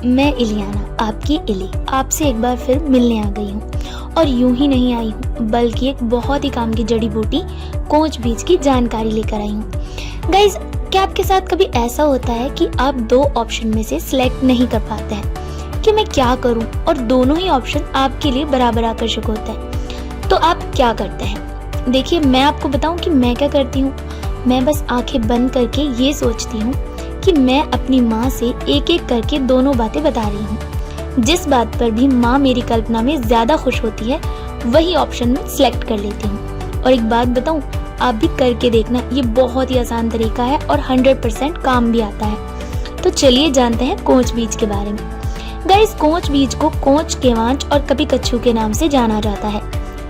मैं इलियाना, आपकी इली, आपसे एक बार फिर मिलने आ गई हूँ। और यूं ही नहीं आई हूँ, बल्कि एक बहुत ही काम की जड़ी बूटी कोच बीज की जानकारी लेकर आई हूँ। गाइज, क्या आपके साथ कभी ऐसा होता है कि आप दो ऑप्शन में से सिलेक्ट नहीं कर पाते हैं कि मैं क्या करूँ, और दोनों ही ऑप्शन आपके लिए बराबर आकर्षक होते हैं? तो आप क्या करते हैं? देखिए, मैं आपको बताऊं कि मैं क्या करती हूँ। मैं बस आंखें बंद करके ये सोचती हूँ कि मैं अपनी माँ से एक एक करके दोनों बातें बता रही हूँ। जिस बात पर भी माँ मेरी कल्पना में ज्यादा खुश होती है, वही ऑप्शन में सिलेक्ट कर लेती हूँ। और एक बात बताऊँ, आप भी करके देखना, ये बहुत ही आसान तरीका है और 100% काम भी आता है। तो चलिए जानते हैं कोच बीज के बारे में। गाइस, कोच बीज को कोच, केवांच और कपी कच्छू के नाम से जाना जाता है।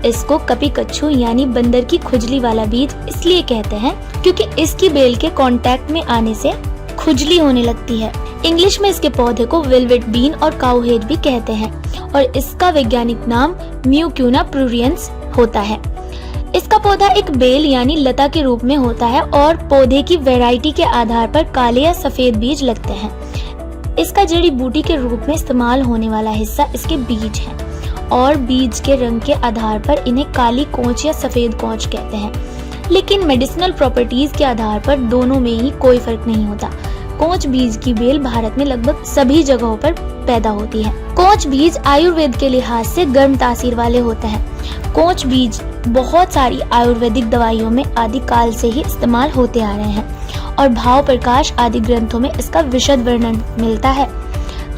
इसको कपी कच्छू यानी बंदर की खुजली वाला बीज इसलिए कहते हैं क्योंकि इसकी बेल के कांटेक्ट में आने से खुजली होने लगती है। इंग्लिश में इसके पौधे को वेलवेट बीन और काउहेड भी कहते हैं और इसका वैज्ञानिक नाम म्यूक्यूना प्रूरियंस होता है। इसका पौधा एक बेल यानी लता के रूप में होता है और पौधे की वैरायटी के आधार पर काले या सफेद बीज लगते हैं। इसका जड़ी बूटी के रूप में इस्तेमाल होने वाला हिस्सा इसके बीज हैं और बीज के रंग के आधार पर इन्हें काली कोंच या सफेद कोंच कहते हैं। लेकिन मेडिसिनल प्रॉपर्टीज के आधार पर दोनों में ही कोई फर्क नहीं होता। कोंच बीज की बेल भारत में लगभग सभी जगहों पर पैदा होती है। कोंच बीज आयुर्वेद के लिहाज से गर्म तासीर वाले होते हैं। कोंच बीज बहुत सारी आयुर्वेदिक दवाइयों में आदि काल से ही इस्तेमाल होते आ रहे हैं और भाव प्रकाश आदि ग्रंथों में इसका विशद वर्णन मिलता है।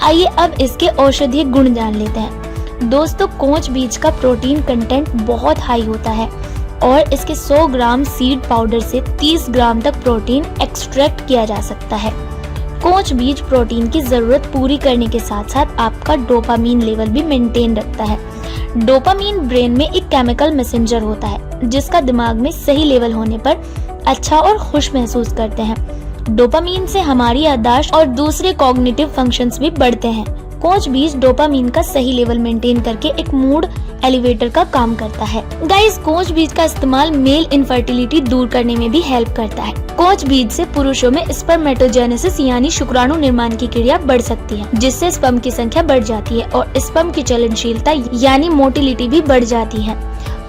आइए अब इसके औषधीय गुण जान लेते हैं। दोस्तों, कोंच बीज का प्रोटीन कंटेंट बहुत हाई होता है और इसके 100 ग्राम सीड पाउडर से 30 ग्राम तक प्रोटीन एक्सट्रैक्ट किया जा सकता है। कोंच बीज प्रोटीन की जरूरत पूरी करने के साथ साथ आपका डोपामीन लेवल भी मेंटेन रखता है। डोपामीन ब्रेन में एक केमिकल मैसेंजर होता है जिसका दिमाग में सही लेवल होने पर अच्छा और खुश महसूस करते हैं। डोपामीन से हमारी याददाश्त और दूसरे कॉग्निटिव फंक्शंस भी बढ़ते हैं। कोंच बीज डोपामीन का सही लेवल मेंटेन करके एक मूड एलिवेटर का काम करता है। गाइस, कोंच बीज का इस्तेमाल मेल इनफर्टिलिटी दूर करने में भी हेल्प करता है। कोंच बीज से पुरुषों में स्पर्मेटोजेनेसिस यानी शुक्राणु निर्माण की क्रिया बढ़ सकती है, जिससे स्पर्म की संख्या बढ़ जाती है और स्पर्म की चलनशीलता यानी मोटिलिटी भी बढ़ जाती है।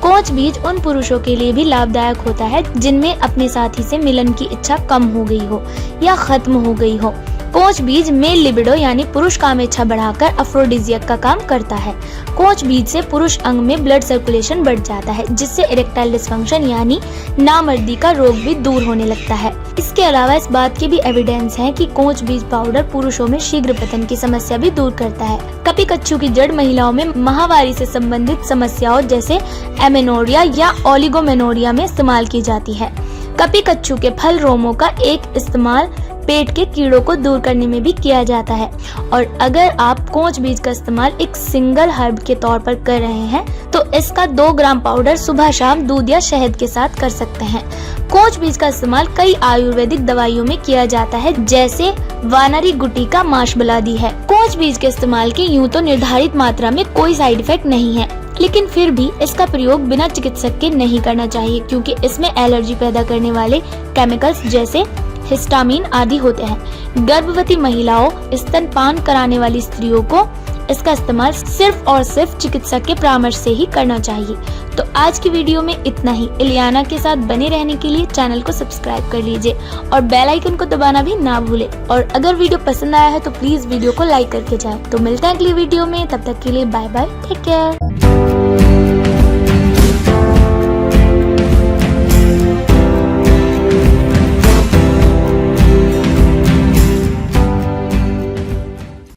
कोंच बीज उन पुरुषों के लिए भी लाभदायक होता है जिनमें अपने साथी से मिलन की इच्छा कम हो गई हो या खत्म हो गई हो। कोंच बीज मेल लिबिडो यानी पुरुष काम इच्छा बढ़ाकर अफ्रोडिजियक का काम करता है। कोंच बीज से पुरुष अंग में ब्लड सर्कुलेशन बढ़ जाता है, जिससे इरेक्टाइल डिसफंक्शन यानी नामर्दी का रोग भी दूर होने लगता है। इसके अलावा इस बात की भी एविडेंस है कि कोंच बीज पाउडर पुरुषों में शीघ्र पतन की समस्या भी दूर करता है। कपी कच्छू की जड़ महिलाओं में माहवारी से संबंधित समस्याओं जैसे एमेनोरिया या ओलिगोमेनोरिया में इस्तेमाल की जाती है। कपी कच्छू के फल रोमों का एक इस्तेमाल पेट के कीड़ों को दूर करने में भी किया जाता है। और अगर आप कोंच बीज का इस्तेमाल एक सिंगल हर्ब के तौर पर कर रहे हैं तो इसका 2 ग्राम पाउडर सुबह शाम दूध या शहद के साथ कर सकते हैं। कोंच बीज का इस्तेमाल कई आयुर्वेदिक दवाइयों में किया जाता है, जैसे वानरी गुटी का माशबलादी है। कोंच बीज के इस्तेमाल की यूं तो निर्धारित मात्रा में कोई साइड इफेक्ट नहीं है, लेकिन फिर भी इसका प्रयोग बिना चिकित्सक के नहीं करना चाहिए क्योंकि इसमें एलर्जी पैदा करने वाले केमिकल्स जैसे हिस्टामिन आदि होते हैं। गर्भवती महिलाओं, स्तनपान कराने वाली स्त्रियों को इसका इस्तेमाल सिर्फ और सिर्फ चिकित्सक के परामर्श से ही करना चाहिए। तो आज की वीडियो में इतना ही। इलियाना के साथ बने रहने के लिए चैनल को सब्सक्राइब कर लीजिए और बेल आइकन को दबाना भी ना भूलें। और अगर वीडियो पसंद आया है तो प्लीज वीडियो को लाइक करके जाएं। तो मिलते हैं अगली वीडियो में, तब तक के लिए बाय बाय, टेक केयर।